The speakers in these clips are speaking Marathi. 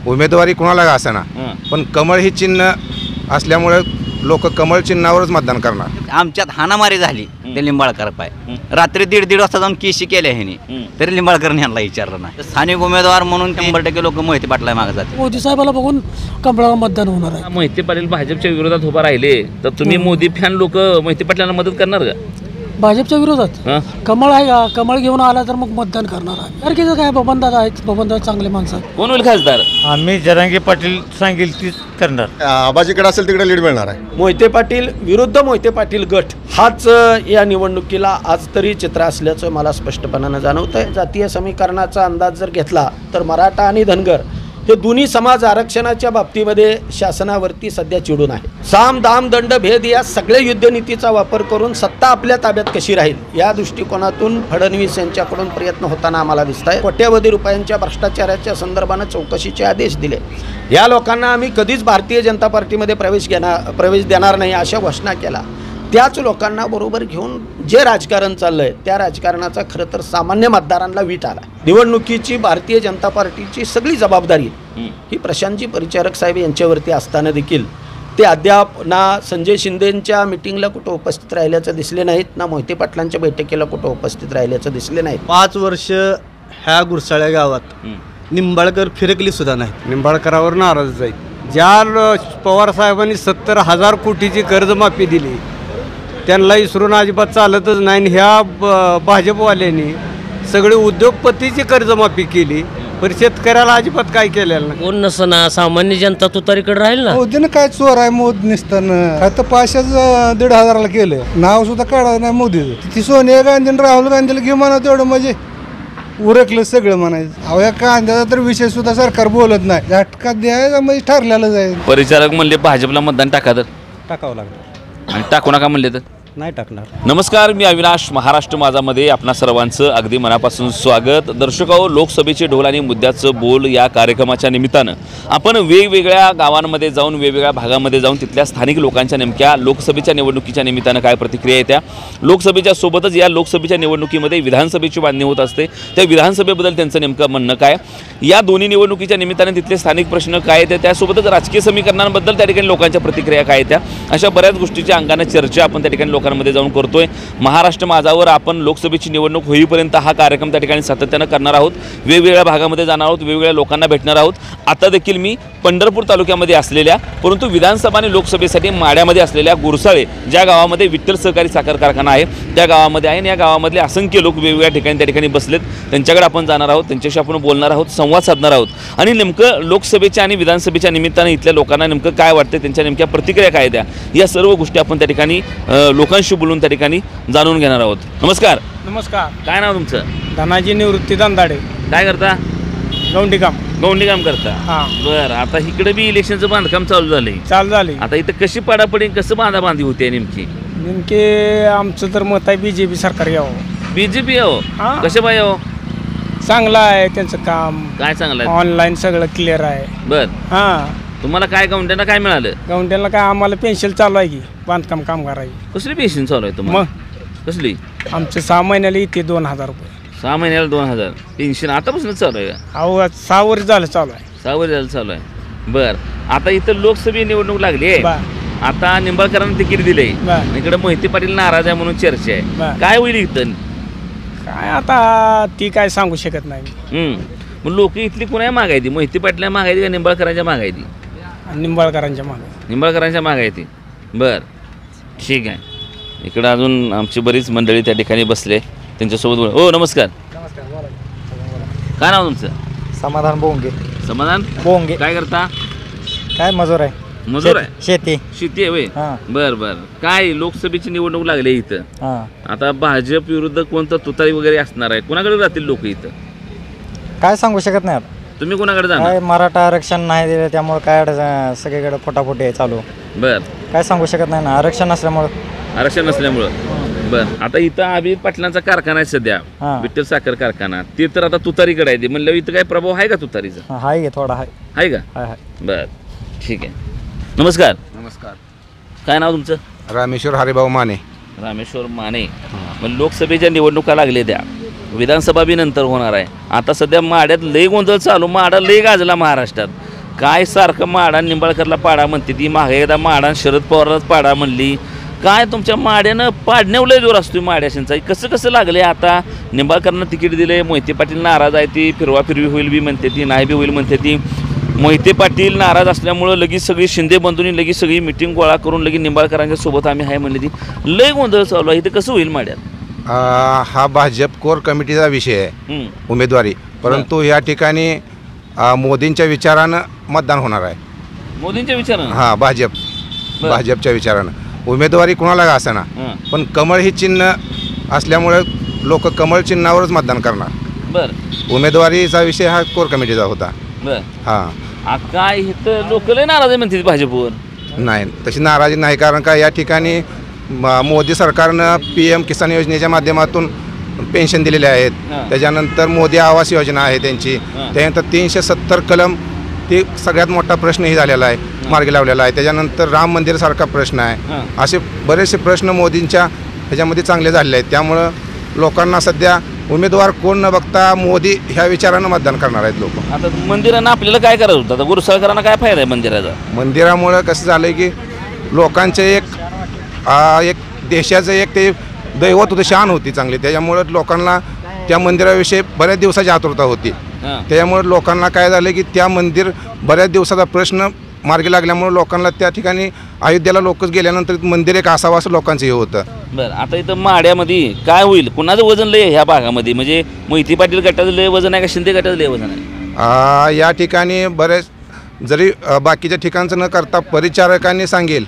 उमेदवारी कुणाला असेना, पण कमळ ही चिन्ह असल्यामुळे लोक कमळ चिन्हावरच मतदान करणार. आमच्यात हाणामारी झाली ते लिंबाळकर पाय रात्री 1:30 वाजता जाऊन केशी केल्या ह्याने तरी लिंबाळकरने यांना विचारलं नाही. स्थानिक उमेदवार म्हणून 100% लोक मोहिते पाटला मागे जाते. मोदी साहेबाला बघून कमळाला मतदान होणार आहे. मोहिते पाटील भाजपच्या विरोधात उभा राहिले तर तुम्ही मोदी फॅन लोक मोहिते पाटलांना मदत करणार का? भाजपच्या विरोधात कमळ आहे का? कमळ घेऊन आला तर मग मतदान करणार आहे. तर किती काय बबनदादा आहेत, बबनदादा चांगले माणसं आहेत. कोण होईल खासदार? आम्ही जरांगे पाटील सांगेल तीच करणार. आबाजीकडे असेल तिकडे लीड मिळणार आहे. मोहिते पाटील विरुद्ध मोहिते पाटील गट हाच या निवडणुकीला आज तरी चित्र असल्याचं मला स्पष्टपणानं जाणवत आहे. जातीय समीकरणाचा अंदाज जर घेतला तर मराठा आणि धनगर हे दोन्ही समाज आरक्षणाच्या बाबतीमध्ये शासनावरती सध्या चिडून आहे. साम दाम दंड भेद या सगळ्या युद्धनीतीचा वापर करून सत्ता आपल्या ताब्यात कशी राहील या दृष्टिकोनातून फडणवीस यांच्याकडून प्रयत्न होताना आम्हाला दिसत आहे. कोट्यवधी रुपयांच्या भ्रष्टाचाराच्या संदर्भानं चौकशीचे आदेश दिले. या लोकांना आम्ही कधीच भारतीय जनता पार्टीमध्ये प्रवेश देणार नाही अशा घोषणा केला. त्याच लोकांना बरोबर घेऊन जे राजकारण चाललंय त्या राजकारणाचा खरं तर सामान्य मतदारांना वीट आला. निवडणुकीची भारतीय जनता पार्टीची सगळी जबाबदारी ही प्रशांतजी परिचारक साहेब यांच्यावरती असताना देखील ते अद्याप ना संजय शिंदेंच्या मिटिंगला कुठं उपस्थित राहिल्याचं दिसले नाहीत, ना मोहिते पाटलांच्या बैठकीला कुठं उपस्थित राहिल्याचं दिसले नाहीत. 5 वर्ष ह्या गुरसाळ्या गावात निंबाळकर फिरकली सुद्धा नाही. निंबाळकरावर नाराज आहे. ज्या पवार साहेबांनी 70,000 कोटीची कर्जमाफी दिली त्यांना इसरून अजिबात चालतच नाही. ह्या भाजपवाल्यांनी सगळे उद्योगपतीची कर्जमाफी केली पण शेतकऱ्याला अजिबात काय केलेलं नाही. कोण नसना सामान्य जनता तुतारीकडे राहील ना. मोदीनं काय चोर आहे मोदी नसताना काय तर 5,500 केलं. नाव सुद्धा काढायचं नाही मोदीचं. ती सोनिया गांधी राहुल गांधीला घेऊन म्हणा तेवढं म्हणजे उरकलं सगळं म्हणायचं. अहो या कांद्याचा तर विषय सुद्धा सरकार बोलत नाही. झटका द्यायचा म्हणजे ठरलेलं जाईल. परिचारक म्हणले भाजपला मतदान टाका तर टाकावं लागलं आणि टाकू नका म्हणले तर नाही टाकणार. नमस्कार, मी अविनाश. महाराष्ट्र माझामध्ये आपणा सर्वांचं अगदी मनापासून स्वागत. दर्शकांनो, लोकसभेचे ढोल आणि मुद्द्याचं बोल या कार्यक्रमाच्या निमित्तानं आपण वेगवेगळ्या गावांमध्ये जाऊन वेगवेगळ्या भागामध्ये जाऊन तिथल्या स्थानिक लोकांच्या नेमक्या लोकसभेच्या निवडणुकीच्या निमित्तानं काय प्रतिक्रिया येत्या, लोकसभेच्या सोबतच या लोकसभेच्या निवडणुकीमध्ये विधानसभेची बांधणी होत असते, त्या विधानसभेबद्दल त्यांचं नेमकं म्हणणं काय, या दोन्ही निवडणुकीच्या निमित्तानं तिथले स्थानिक प्रश्न काय येते, त्यासोबतच राजकीय समीकरणांबद्दल त्या ठिकाणी लोकांच्या प्रतिक्रिया काय येत्या, अशा बऱ्याच गोष्टीच्या अंगाने चर्चा आपण त्या ठिकाणी लोकांमध्ये जाऊन करतोय. महाराष्ट्र माझावर आपण लोकसभेची निवडणूक होईपर्यंत हा कार्यक्रम त्या ठिकाणी सातत्यानं करणार आहोत. वेगवेगळ्या भागामध्ये जाणार आहोत, वेगवेगळ्या लोकांना भेटणार आहोत. आता देखील मी पंढरपूर तालुक्यामध्ये असलेल्या परंतु विधानसभा आणि लोकसभेसाठी माड्यामध्ये असलेल्या गुरसाळे ज्या गावामध्ये विठ्ठल सहकारी साखर कारखाना आहे त्या गावामध्ये आहे आणि या गावामधले असंख्य लोक वेगवेगळ्या ठिकाणी त्या ठिकाणी बसलेत. त्यांच्याकडे आपण जाणार आहोत, त्यांच्याशी आपण बोलणार आहोत, संवाद साधणार आहोत आणि नेमकं लोकसभेच्या आणि विधानसभेच्या निमित्तानं इथल्या लोकांना नेमकं काय वाटतं, त्यांच्या नेमक्या प्रतिक्रिया काय द्या, या सर्व गोष्टी आपण त्या ठिकाणी लोकांशी बोलून त्या ठिकाणी जाणून घेणार आहोत. नमस्कार. नमस्कार. काय नाव तुमचं? धनाजी निवृत्ती दांदाडे. काय करता? गौंडी काम. गौंडी काम करता. बरं, आता इकडे बी इलेक्शनचं बांधकाम चालू झाले. आता इथं कशी पाडापडी कसं बांधाबांधी होते नेमके आमचं तर मत आहे बीजेपी सरकार यावं. बीजेपी यावं? कशा पाय यावं? चांगलं आहे त्यांचं काम. काय चांगलं आहे? ऑनलाईन सगळं क्लिअर आहे. बर. तुम्हाला काय गौंड्यांना काय मिळालं? गौंड्यांना काय आम्हाला पेन्शन चालू आहे की बांधकाम कामगार आहे. कसली पेन्शन चालू आहे तुम्हाला? मग कसली? आमचं 6 महिन्याला येते 2,000 रुपये. 6 महिन्याला 2,000 पेन्शन आतापासून चालू आहे का? अहो 6 वर्ष झालं चालू आहे. 6 वर्ष झालं चालू आहे. बर. आता इथं लोकसभा निवडणूक लागली आहे. आता निंबाळकरांना तिकीट दिले, इकडे मोहिते पाटील नाराज आहे म्हणून चर्चा आहे. काय होईल इथं? काय आता ती काय सांगू शकत नाही. मग लोक इथली कोणा मागायची? मोहिते पाटील मागायची का निंबाळकरांच्या मागायची? निंबाळकरांच्या मागे. निंबाळकरांच्या मागायची. बर, ठीक आहे. इकडं अजून आमची बरीच मंडळी त्या ठिकाणी बसले, त्यांच्यासोबत बोल. हो नमस्कार. काय नाव तुमचं? समाधान बोंगे. समाधान बोंगे. काय करता? काय मजूर आहे. मजूर आहे. शेती आहे वय. बर बर. काय लोकसभेची निवडणूक लागली इथं, आता भाजप विरुद्ध कोणतं तुतारी वगैरे असणार आहे? कोणाकडे जातील लोक इथं? काय सांगू शकत नाही. तुम्ही कोणाकडे जाणार? काय मराठा आरक्षण नाही दिलं त्यामुळे काय सगळीकडे फोटाफोटी आहे चालू. बर. काय सांगू शकत नाही ना, आरक्षण नसल्यामुळं. आरक्षण नसल्यामुळं. बर. आता इथं अभिजित पाटलांचा कारखाना आहे सध्या, विठ्ठल साखर कारखाना, ते तर आता तुतारीकडे आहे. म्हणलं इथं काय प्रभाव आहे का तुतारीचा? आहे थोडा आहे का? बर, ठीक आहे. नमस्कार. नमस्कार. काय नाव तुमचं? रामेश्वर हरिभाऊ माने. रामेश्वर माने. मग लोकसभेच्या निवडणुका लागले, त्या विधानसभा बी नंतर होणार आहे. आता सध्या माड्यात लय गोंधळ चालू, माडा लय गाजला महाराष्ट्रात. काय सारखं माडा निंबाळकरला पाडा म्हणते ती, मागे एकदा माडा शरद पवारलाच पाडा म्हणली. काय तुमच्या माड्यानं पाडण्यावर लय जोर असतो माड्याशांचा. कसं कसं लागले आता? निंबाळकरांना तिकीट दिले, मोहिते पाटील नाराज आहे, ती फिरवा फिरवी होईल बी म्हणते ती, नाही बी होईल म्हणते ती. मोहिते पाटील नाराज असल्यामुळं लगेच सगळी शिंदे बंधूंनी लगेच सगळी मिटिंग गोळा करून लगेच निंबाळकरांच्या सोबत आम्ही आहे म्हणले ती. लय गोंधळ चालू आहे. इथं कसं होईल माड्यात? हा भाजप कोर कमिटीचा विषय आहे उमेदवारी, परंतु या ठिकाणी मोदींच्या विचारानं मतदान होणार आहे. मोदींच्या विचारानं? हां, भाजपच्या विचारानं उमेदवारी कुणाला का असेना, पण कमळ ही चिन्ह असल्यामुळे लोक कमळ चिन्हावरच मतदान करणार. बरं, उमेदवारीचा विषय हा कोर कमिटीचा होता. बरं, हां. काय इथं लोक लय नाराज आहे म्हणते भाजपवर. नाही, तशी नाराजी नाही, कारण का या ठिकाणी मोदी सरकारनं PM किसान योजनेच्या माध्यमातून पेन्शन दिलेले आहेत. त्याच्यानंतर मोदी आवास योजना आहे त्यांची. त्यानंतर 370 कलम ते सगळ्यात मोठा प्रश्नही झालेला आहे, मार्गी लावलेला आहे. त्याच्यानंतर राम मंदिरासारखा प्रश्न आहे. असे बरेचसे प्रश्न मोदींच्या ह्याच्यामध्ये चांगले झालेले आहेत. त्यामुळं लोकांना सध्या उमेदवार कोण न बघता मोदी ह्या विचारानं मतदान करणार आहेत लोक. आता मंदिरानं आपल्याला काय करायचं होतं? आता गुरुसाळकरांना काय फायदा आहे मंदिराचा? मंदिरामुळं कसं झालं आहे की लोकांचे एक देशाचं एक ते दैवत होतं, शान होती चांगली. त्याच्यामुळं लोकांना त्या मंदिराविषयी बऱ्याच दिवसाची आतुरता होती. त्याच्यामुळे लोकांना काय झालं की त्या मंदिर बऱ्याच दिवसाचा प्रश्न मार्गी लागल्यामुळे लोकांना त्या ठिकाणी अयोध्येला लोकच गेल्यानंतर मंदिर एक असावं असं लोकांचं हे होतं. बरं, आता इथं माड्यामध्ये काय होईल? कुणाचं वजन लय ह्या भागामध्ये? म्हणजे मोहिते पाटील गटाचं लय वजन आहे का शिंदे गटाचं लय वजन आहे? या ठिकाणी बरेच जरी बाकीच्या ठिकाणचं न करता परिचारकांनी सांगेल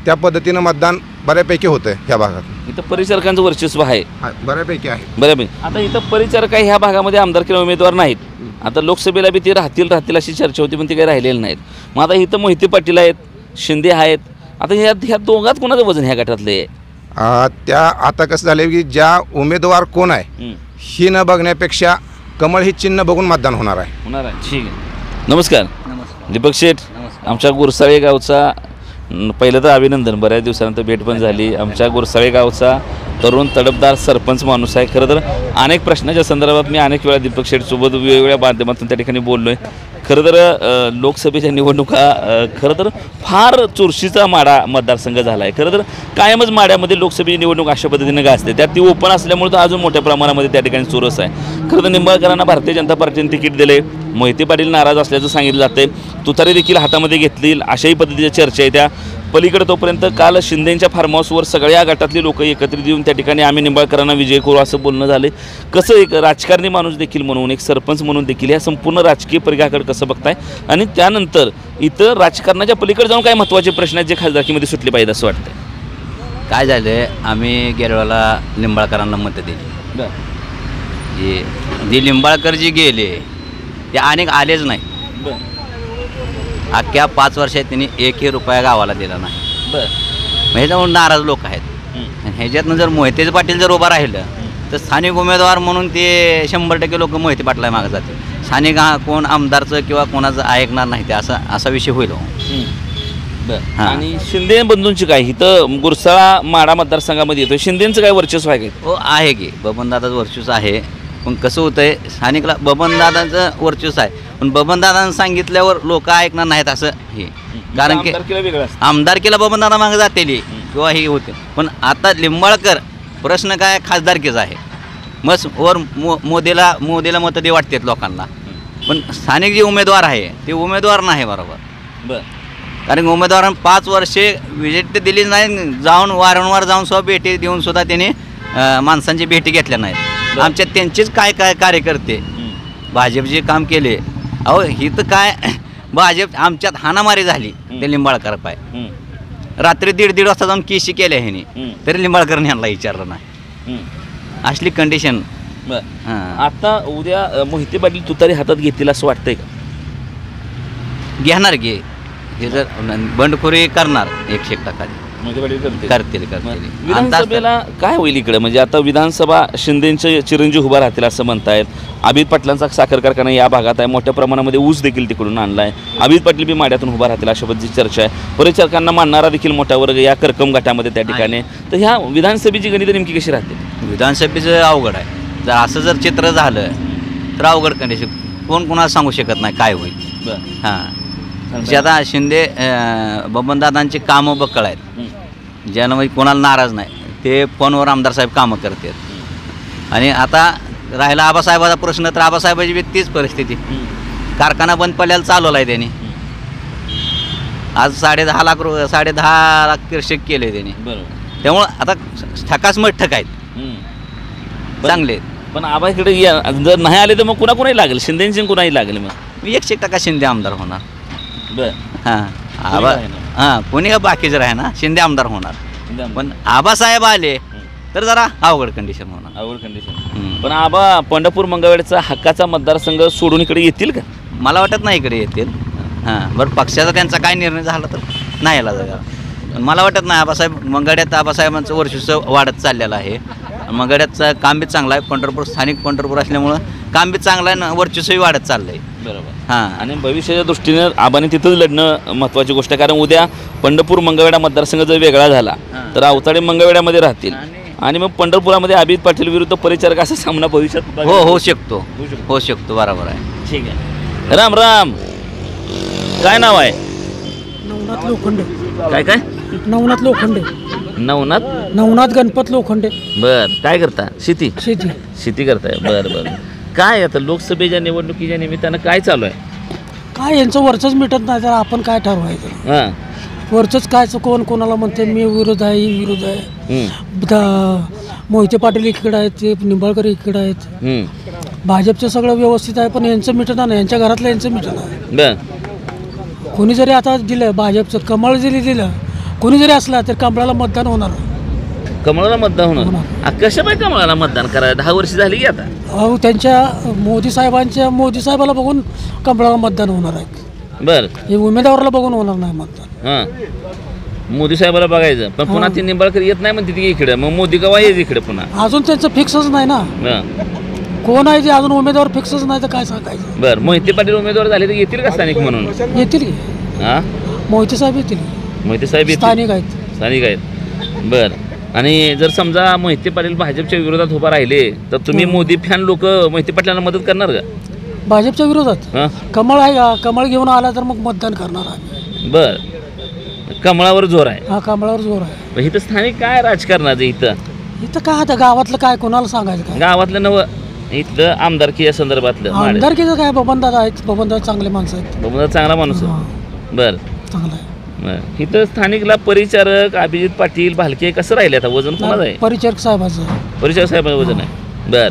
त्या पद्धतीनं मतदान बऱ्यापैकी होतं ह्या भागात. इथं परिचारकांचं वर्चस्व आहे, बऱ्यापैकी आहे. बऱ्यापैकी. आता इथं परिचारक ह्या भागामध्ये आमदार किंवा उमेदवार नाहीत. आता लोकसभेला बी ते राहतील अशी चर्चा होती, पण ते काही राहिलेले नाहीत. मग आता इथं मोहिते पाटील आहेत, शिंदे आहेत. आता ह्या दोघात कोणाचं वजन ह्या गटातलं आहे? त्या आता कसं झालं की ज्या उमेदवार कोण आहे ही न बघण्यापेक्षा कमळ ही चिन्ह बघून मतदान होणार आहे. ठीक आहे. नमस्कार. दीपक शेठ, आमच्या गुरसाळे गावचा पहिलं तर अभिनंदन, बऱ्याच दिवसानंतर भेट पण झाली. आमच्या गुरसाळे गावचा तरुण तडफदार सरपंच माणूस आहे. खरं तर अनेक प्रश्नाच्या संदर्भात मी अनेक वेळा दीपक शेठसोबत वेगवेगळ्या माध्यमातून त्या ठिकाणी बोललो आहे. खरं तर लोकसभेच्या निवडणुका खरं तर फार चुरशीचा माडा मतदारसंघ झाला आहे. खरं तर कायमच माड्यामध्ये लोकसभेची निवडणूक अशा पद्धतीने गाजते. त्यात ती ओपन असल्यामुळे तर अजून मोठ्या प्रमाणामध्ये त्या ठिकाणी चुरस आहे. खरं तर निंबाळकरांना भारतीय जनता पार्टीने तिकीट दिले, मोहिते पाटील नाराज असल्याचं सांगितलं जाते. तुतारी देखील हातामध्ये घेतली अशाही पद्धतीच्या चर्चा आहे. त्या पलीकडे तोपर्यंत काल शिंदेंच्या फार्म हाऊसवर सगळ्या गटातली लोक एकत्रित येऊन त्या ठिकाणी आम्ही निंबाळकरांना विजय करू असं बोलणं झालं. कसं एक राजकारणी माणूस देखील म्हणून, एक सरपंच म्हणून देखील या संपूर्ण राजकीय परिघाकडे कसं बघताय? आणि त्यानंतर इथं राजकारणाच्या पलीकडे जाऊन काय महत्त्वाचे प्रश्न आहेत जे खासदारकीमध्ये सुटले पाहिजे असं वाटतं? काय झालं, आम्ही गेल्या वेळेला लिंबाळकरांना मतं दिली. जे लिंबाळकर जे गेले ते अनेक आलेच नाही. अख्ख्या 5 वर्षात त्यांनी 1ही रुपया गावाला दिला नाही. मग ह्याच्यामुळे नाराज लोक आहेत. ह्याच्यातनं जर मोहिते पाटील जर उभा राहिलं तर स्थानिक उमेदवार म्हणून ते 100% लोक मोहिते पाटला मागे जातील. स्थानिक कोण आमदारचं किंवा कोणाचं ऐकणार नाही ते असा विषय होईल. आणि शिंदे बंधूंची काय इथं गुरसाळा माडा मतदारसंघामध्ये येतो, शिंदेचं काय वर्चस्व आहे काय? हो आहे की, बबनदादाचं वर्चस्व आहे. पण कसं होतं आहे, स्थानिकला बबनदादांचं वर्चस्व आहे, पण बबनदादांनी सांगितल्यावर लोक ऐकणार नाहीत असं हे. कारण की आमदारकीला बबनदादा मागे जातेली किंवा हे होते. पण आता लिंबाळकर प्रश्न काय खासदारकीचा आहे. मग वर मोदीला मतं ते वाटतात लोकांना, पण स्थानिक जे उमेदवार आहे ते उमेदवार नाही बरोबर. कारण उमेदवारांना 5 वर्षे विजिट दिली नाही, जाऊन वारंवार जाऊन सुद्धा भेटी देऊन सुद्धा त्यांनी माणसांची भेटी घेतल्या नाहीत. आमच्यात त्यांचेच काय कार्यकर्ते भाजपचे काम केले. अहो ही तर काय भाजप आमच्यात हाणामारी झाली ते लिंबाळकर पाय. रात्री 1:30 वाजता जाऊन केशी केल्या ह्याने, तरी लिंबाळकरने यांना विचारलं नाही. असली कंडिशन. आता उद्या मोहिते पाटील तुतारी हातात घेतील असं वाटतंय का? घेणार घे, हे जर बंडखोरी करणार 100% करतील. विधानसभेला काय होईल इकडे? म्हणजे आता विधानसभा शिंदेचे चिरंजीव उभा राहतील असं म्हणतायत. अभित पाटलांचा साखर कारखाना या भागात आहे, मोठ्या प्रमाणामध्ये ऊस देखील तिकडून आणला आहे. अभित पाटील बी माड्यातून उभा राहतील अशा पद्धतीची चर्चा आहे. परिचारकांना मानणारा देखील मोठा वर्ग या करकम गटामध्ये त्या ठिकाणी. तर ह्या विधानसभेची गणित नेमकी कशी राहते? विधानसभेचं अवघड आहे. जर असं जर चित्र झालं तर अवघड कंडिशन, कोण कोणाला सांगू शकत नाही काय होईल. हां, जे आता शिंदे बबनदादांची कामं बक्कळ आहेत, ज्यानं म्हणजे कोणाला नाराज नाही, ते फोनवर आमदार साहेब कामं करतात. आणि आता राहिला आबासाहेबाचा प्रश्न, तर आबासाहेबाची बी तीच परिस्थिती. कारखाना बंद पडल्याला चालवला आहे त्यांनी. आज 10.5 लाख कृषक केले त्यांनी. बरोबर. त्यामुळं आता ठकास ठक आहेत, चांगले. पण आबा इकडे जर नाही आले तर मग कुणाही लागेल, शिंदेची कुणाही लागेल. मग 100% शिंदे आमदार होणार. बर. हां आबा कोणी का बाकीचं राहे ना, शिंदे आमदार होणार. पण आबासाहेब आले तर जरा अवघड कंडिशन होणार. अवघड कंडिशन. पण आबा पंढरपूर मंगळवेढचा हक्काचा मतदारसंघ सोडून इकडे येतील का? मला वाटत नाही इकडे येतील. हां बरं, पक्षाचा त्यांचा काय निर्णय झाला तर नाही यायला जागा. पण मला वाटत नाही. मंगळ्यात आबासाहेबांचं वर्चस्व वाढत चाललेलं आहे. मंगळ्याचं काम बी चांगलं आहे. स्थानिक पंढरपूर असल्यामुळं काम बी चांगलं आहे, वर्चस्वही वाढत चाललं आहे. बरोबर. हां. आणि भविष्याच्या दृष्टीने आबाने तिथंच लढणं महत्त्वाची गोष्ट आहे. कारण उद्या पंढरपूर मंगळवेढा मतदारसंघ जर वेगळा झाला तर अवताडे मंगळवेढ्यामध्ये राहतील आणि मग पंढरपुरामध्ये अभिजित पाटील विरुद्ध परिचारक असा सामना भविष्यात होऊ शकतो. बरोबर आहे. ठीक आहे. राम राम. काय नाव आहे? नवनाथ लोखंडे. काय नवनाथ लोखंडे. नवनाथ गणपत लोखंडे. बर. काय करता? शेती करताय. बर. काय आता लोकसभेच्या निवडणुकीच्या निमित्तानं काय चालू आहे? काय यांचं वरचंच मिटत नाही, तर आपण काय ठरवायचं? हां. वरचंच काय कोणाला म्हणते मी विरोध आहे. मोहिते पाटील इकडे आहेत, ते निंबाळकर इकडे आहेत. भाजपचं सगळं व्यवस्थित आहे, पण यांचं मिटत नाही. यांच्या घरातलं यांचं मिटत नाही. बर. कोणी जरी आता दिलं भाजपचं, कमळ जरी दिलं, कोणी जरी असला तर कमळाला मतदान होणार. कमळाला मतदान होणार? कसं बाय कमळाला मतदान करायला? 10 वर्ष झाली की आता. अहो त्यांच्या मोदी साहेबाला बघून कमळाला मतदान होणार आहे. बर. हे उमेदवाराला बघून होणार नाही मतदान. हां. मोदी साहेबाला बघायचं, पण पुन्हा ती निंबाळकर येत नाही म्हणते ती इकडे. मग मोदी केव्हा येईल इकडे पुन्हा? अजून त्यांचं फिक्सच नाही ना. कोण आहे ते अजून उमेदवार फिक्सच नाही, तर काय सांगायचं? बर. मोहिते पाटील उमेदवार झाले तर येतील का स्थानिक म्हणून? येतील की. हां. मोहिते साहेब येतील. मोहिते साहेब स्थानिक आहेत. बर. आणि जर समजा मोहिते पाटील भाजपच्या विरोधात उभा राहिले तर तुम्ही मोदी फॅन लोक मोहिते पाटलांना मदत करणार का? भाजपच्या विरोधात कमळ आहे का? कमळ घेऊन आला तर मग मतदान करणार आहे. बर. कमळावर जोर आहे. हा, कमळावर जोर आहे. इथं स्थानिक काय राजकारणाचं इथं काय आता गावातलं काय कोणाला सांगायचं? काय गावातलं नव इथलं आमदारकी या संदर्भातलं? आमदारकीचं काय, बबनदादा आहेत. बबनदादा चांगले माणसं आहेत. बबनदादा चांगला माणूस आहे. बर. चांगला आहे. इथं स्थानिकला परिचारक अभिजित पाटील भालके कसं राहिले? आता वजन कोणाचं आहे? परिचारक साहेबाचं. परिचारक साहेबाचं वजन आहे. बर.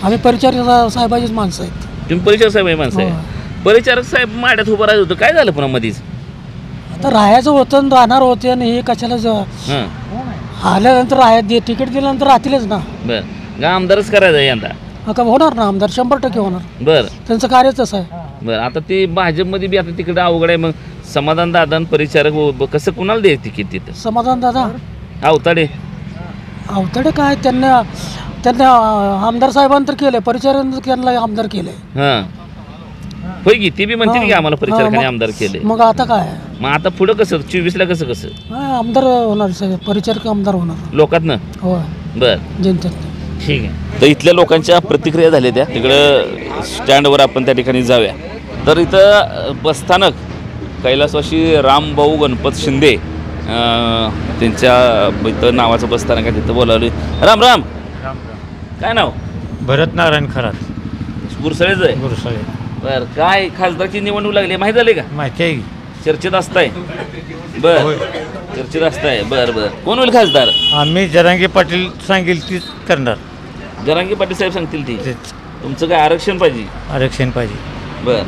आम्ही परिचारक साहेबाचीच माणसं आहेत. तुम्ही परिचारक साहेब माणसं आहे? परिचारक साहेब माड्यात उभं राहत होतं, काय झालं पुन्हा मधीच? आता राहायचं होतं, राहणार होते, आणि हे कशाला आल्यानंतर तिकीट दिल्यानंतर राहतीलच ना. बर. आमदारच करायचं यंदा? होणार ना आमदार, 100% होणार. बर. त्यांचं कार्यच असं आहे. बरं. आता ते भाजपमध्ये बी आता तिकडे अवघड आहे. मग समाधान दादा परिचारक कसं कुणाला दे तिकीट तिथं? समाधान दादा अवताडे काय, त्यांना आमदार साहेबांनी तर केलंय, परिचारक त्यांना आमदार केलंय. हां. होय की ती बी म्हणते की आम्हाला परिचारकाने आमदार केले. मग आता काय? मग आता पुढं कसं 24ला कसं आमदार होणार, परिचारक आमदार होणार लोकांना? हो. बर. जनतेत. ठीक आहे. तर इथल्या लोकांच्या प्रतिक्रिया झाल्या त्या. तिकडं स्टँडवर आपण त्या ठिकाणी जाऊया. तर इथं बसस्थानक कैलासवासी रामभाऊ गणपत शिंदे त्यांच्या इथं नावाचं बसस्थानक आहे, तिथं बोलावलं. राम राम. काय नाव? भरत नारायण खरात. गुरसळेच आहे? गुरसळे. बरं. काय खासदारची निवडणूक लागली माहीत झाली का? माहिती आहे. चर्चेत असताय? बर. चर्चेत असताय. बरं. कोण होईल खासदार? आम्ही जरांगे पाटील सांगेल तीच करणार. जरांगे पाटील साहेब सांगतील ती? तुमचं काय आरक्षण पाहिजे? आरक्षण पाहिजे. बर.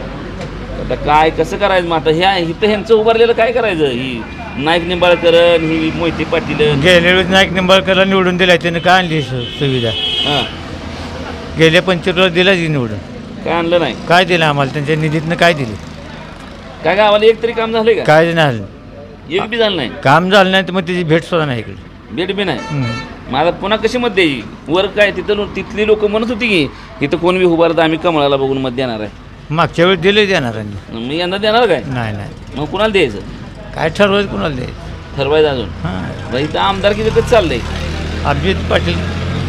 आता काय कसं करायचं मग? आता इथं ह्यांचं उभारलेलं काय करायचं? ही नाईक निंबाळकर, ही मोहिते पाटील. गेल्या वेळेस नाईक निंबाळकरला निवडून दिला, त्याने काय आणली सुविधा? हां. गेल्या 25 दिला की निवडून. काय आणलं नाही? काय दिलं आम्हाला? त्यांच्या निधीतनं काय दिले? काय गावाला एक तरी काम झालंय का? काय नाही. एक बी झालं नाही. काम झालं नाही तर मग त्याची भेट सुद्धा नाही इकडे. भेट बी नाही. मला पुन्हा कशी मत द्यायची? वर काय तिथली लोक म्हणत होती की इथं कोण बी उभारत आम्ही कमळाला बघून मत देणार आहे. मागच्या वेळी दिले देणारांनी. मी यंदा देणार काय? नाही. मग कुणाला द्यायचं? काय ठरवायचं कुणाला द्यायचं? ठरवायचं अजून. हां. इथं आमदारकी कसं चाललंय? अभिजित पाटील.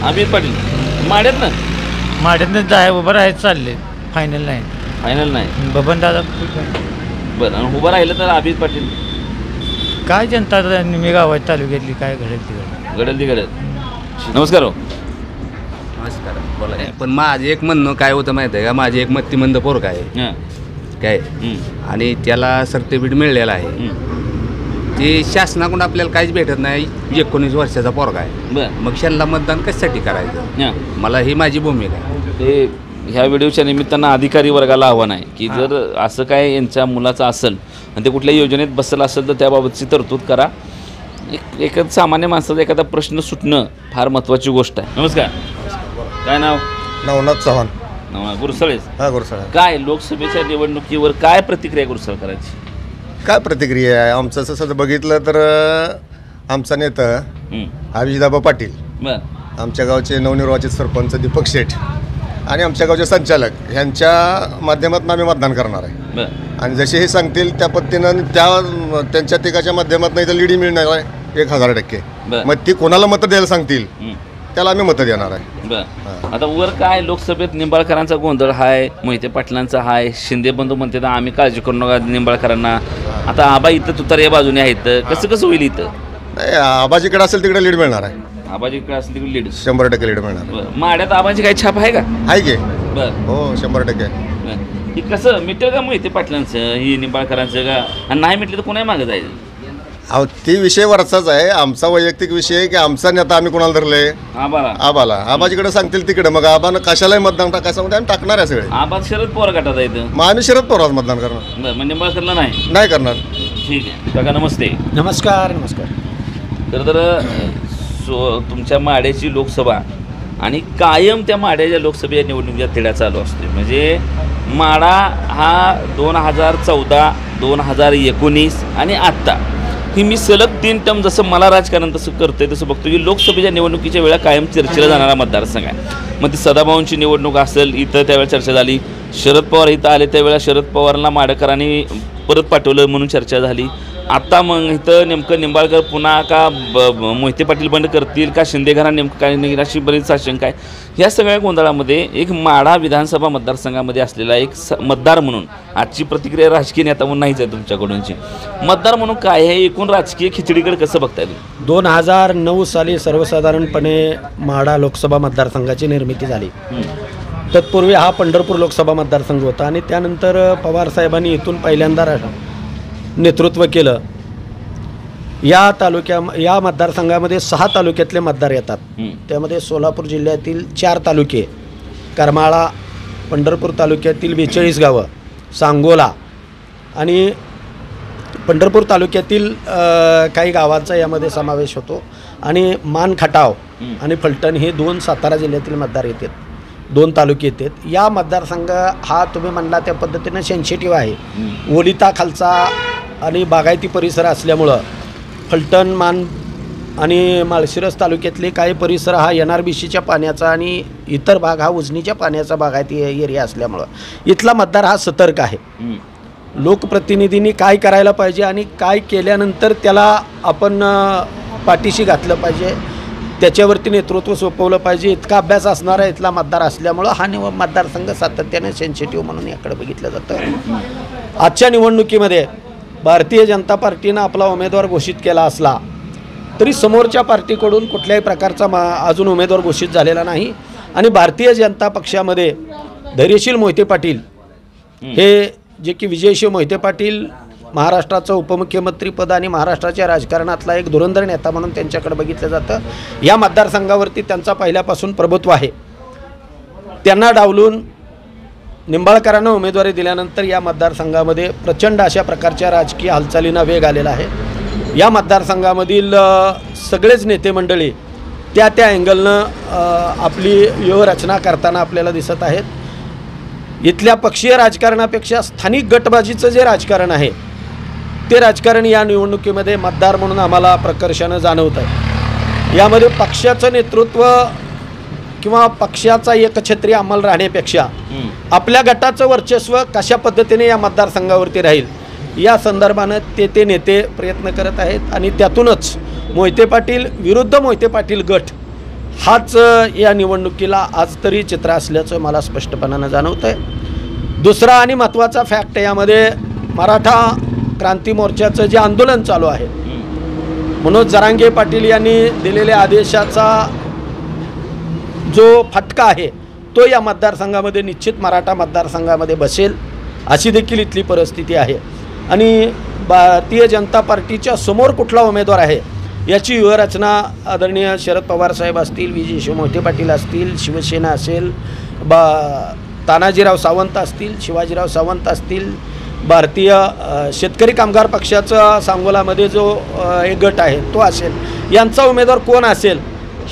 अभिजित पाटील माड्यात ना? माड्यातनं जाय उभं राहायचं चालले. फायनल नाही. फायनल नाही. बबन दादा बरं, आणि उभं राहिलं तर अभित पाटील काय जनता निमे गावात तालुक्यातली काय घडेल ती घडेल ती घडेल. नमस्कार हो. नमस्कार. बोला. पण माझं एक म्हणणं काय होतं माहिती आहे का, माझे एक मत्तीमंद पोरगा आहे हां. काय, आणि त्याला सर्टिफिकेट मिळलेलं आहे. ते शासनाकडून आपल्याला काहीच भेटत नाही. 19 वर्षाचा पोरगा आहे. बरं. मग त्यांना मतदान कशासाठी करायचं, हां. मला ही माझी भूमिका आहे. ते ह्या व्हिडिओच्या निमित्तानं अधिकारी वर्गाला आव्हान आहे की जर असं काय यांच्या मुलाचं असेल आणि ते कुठल्या योजनेत बसलं असेल तर त्याबाबतची तरतूद करा. एक सामान्य माणसाचा एखादा प्रश्न सुटणं फार महत्त्वाची गोष्ट आहे. नमस्कार. काय नाव? नवनाथ चव्हाण. गुरसळेच. हा गुरसाळा. काय लोकसभेच्या निवडणुकीवर काय प्रतिक्रिया गुरसळकरांची? काय प्रतिक्रिया आहे आमचं तसं बघितलं तर आमचा नेता अभिजितदाबा पाटील, बरं, आमच्या गावचे नवनिर्वाचित सरपंच दीपक शेठ आणि आमच्या गावचे संचालक ह्यांच्या माध्यमातून आम्ही मतदान करणार आहे. बरं, आणि जसे हे सांगतील त्या पद्धतीनं त्यांच्या तिघाच्या माध्यमातून इथं लीड मिळणार आहे 1000%. बरं. मग ती कोणाला मतं द्यायला सांगतील त्याला आम्ही मतं देणार आहे. बरं. आता वर काय लोकसभेत निंबाळकरांचा गोंधळ हाय, मोहिते पाटलांचा हाय, शिंदे बंधू म्हणते ना आम्ही काळजी करू नका निंबाळकरांना. आता आबा इथं तुतार या बाजूने आहेत, कसं होईल इथं? नाही, आबाजीकडे असेल तिकडे लीड मिळणार आहे. आबाजीकडे असेल तिकडे लीड 100% लीड मिळणार. बरं. माड्यात आबाची काही छाप आहे का? आहे की? बरं. हो 100%. ही कसं मिटेल का मोहिते पाटलांचं ही निंबाळकरांचं का, आणि नाही मिटलं तर कोणाही मागं जायचं? अहो ती विषय वरचाच आहे. आमचा वैयक्तिक विषय आहे की आमचा नेता आम्ही कोणाला धरले? आबाला. आबाजीकडे सांगतील तिकडे. मग आबानं कशालाही मतदान टाकायचं म्हणजे आम्ही टाकणार आहे सगळे. आबा शरद पवार गटात येतं. मग आम्ही शरद पवारच मतदान करणार. बरं, मग निंबाळकरला नाही करणार. ठीक आहे. काका नमस्ते. नमस्कार. नमस्कार. तर तुमच्या माड्याची लोकसभा आणि कायम त्या माड्याच्या लोकसभेच्या निवडणुकीचा तिढा चालू असतो. म्हणजे माडा हा 2014, 2019 आणि आत्ता ही मी सलग 3 टर्म जसं मला राजकारण तसं करतोय तसं बघतो की लोकसभेच्या निवडणुकीच्या वेळा कायम चर्चेला जाणारा मतदारसंघ आहे. मग ती सदाभाऊंची निवडणूक असेल, इथं त्यावेळेला चर्चा झाली. शरद पवार इथं आले त्यावेळेला शरद पवारला माडकरांनी परत पाठवलं म्हणून चर्चा झाली. आता मग इथं नेमकं निंबाळकर पुन्हा का मोहिते पाटील बंड करतील का शिंदे घराणं नेमकं काय नाही अशी बरीच आशंका आहे. ह्या सगळ्या गोंधळामध्ये एक माढा विधानसभा मतदारसंघामध्ये असलेला एक मतदार म्हणून आजची प्रतिक्रिया राजकीय नेता म्हणून नाहीच आहे तुमच्याकडूनची. मतदार म्हणून काय आहे एकूण राजकीय खिचडीकडे कसं बघताय तुम्ही? 2009 साली सर्वसाधारणपणे माढा लोकसभा मतदारसंघाची निर्मिती झाली. तत्पूर्वी हा पंढरपूर लोकसभा मतदारसंघ होता आणि त्यानंतर पवारसाहेबांनी इथून पहिल्यांदा नेतृत्व केलं. या मतदारसंघामध्ये 6 तालुक्यातले मतदार येतात. त्यामध्ये सोलापूर जिल्ह्यातील 4 तालुके, करमाळा, पंढरपूर तालुक्यातील 42 गावं, सांगोला आणि पंढरपूर तालुक्यातील काही गावांचा यामध्ये समावेश होतो. आणि मान खटाव आणि फलटण हे 2 सातारा जिल्ह्यातील मतदार येतात, 2 तालुके येतात. या मतदारसंघ हा तुम्ही म्हणला त्या पद्धतीनं सेन्सिटिव्ह आहे. ओलिता खालचा आणि बागायती परिसर असल्यामुळं फलटण, मान आणि माळशिरस तालुक्यातले काही परिसर हा NRBCच्या पाण्याचा आणि इतर भाग हा उजनीच्या पाण्याचा बागायती एरिया असल्यामुळं इथला मतदार हा सतर्क आहे. लोकप्रतिनिधींनी काय करायला पाहिजे आणि काय केल्यानंतर त्याला आपण पाठीशी घातलं पाहिजे, त्याच्यावरती नेतृत्व सोपवलं पाहिजे इतका अभ्यास असणारा इथला मतदार असल्यामुळं हा मतदारसंघ सातत्याने सेन्सिटिव्ह म्हणून याकडे बघितलं जातं. आजच्या निवडणुकीमध्ये भारतीय जनता पार्टीनं आपला उमेदवार घोषित केला असला तरी समोरच्या पार्टीकडून कुठल्याही प्रकारचा अजून उमेदवार घोषित झालेला नाही. आणि भारतीय जनता पक्षामध्ये धैर्यशील मोहिते पाटील हे जे की विजयशिव मोहिते पाटील महाराष्ट्राचं उपमुख्यमंत्रीपद आणि महाराष्ट्राच्या राजकारणातला एक धुरंधर नेता म्हणून त्यांच्याकडे बघितलं जातं. या मतदारसंघावरती त्यांचा पहिल्यापासून प्रभुत्व आहे. त्यांना डावलून निंबाळकरांना उमेदवारी दिल्यानंतर या मतदारसंघामध्ये प्रचंड अशा प्रकारच्या राजकीय हालचालींना वेग आलेला आहे. या मतदारसंघामधील सगळेच नेते मंडळी त्या अँगलनं आपली व्यूहरचना करताना आपल्याला दिसत आहेत. इथल्या पक्षीय राजकारणापेक्षा स्थानिक गटबाजीचं जे राजकारण आहे ते राजकारण या निवडणुकीमध्ये मतदार म्हणून आम्हाला प्रकर्षानं जाणवत आहे. यामध्ये पक्षाचं नेतृत्व किंवा पक्षाचा एकछत्री अंमल राहण्यापेक्षा आपल्या गटाचं वर्चस्व कशा पद्धतीने या मतदारसंघावरती राहील या संदर्भानं ते नेते प्रयत्न करत आहेत. आणि त्यातूनच मोहिते पाटील विरुद्ध मोहिते पाटील गट हाच या निवडणुकीला आज तरी चित्र असल्याचं मला स्पष्टपणानं जाणवतं आहे. दुसरा आणि महत्त्वाचा फॅक्ट यामध्ये मराठा क्रांती मोर्चाचं जे आंदोलन चालू आहे, मनोज जरांगे पाटील यांनी दिलेल्या आदेशाचा जो फटका आहे तो या मतदारसंघामध्ये निश्चित मराठा मतदारसंघामध्ये बसेल अशी देखील इथली परिस्थिती आहे. आणि भारतीय जनता पार्टीच्या समोर कुठला उमेदवार आहे याची व्यूहरचना आदरणीय शरद पवार साहेब असतील, विजय मोहिते पाटील असतील, शिवसेना असेल, तानाजीराव सावंत असतील, शिवाजीराव सावंत असतील, भारतीय शेतकरी कामगार पक्षाचा सांगोलामध्ये जो एक गट आहे तो असेल, यांचा उमेदवार कोण असेल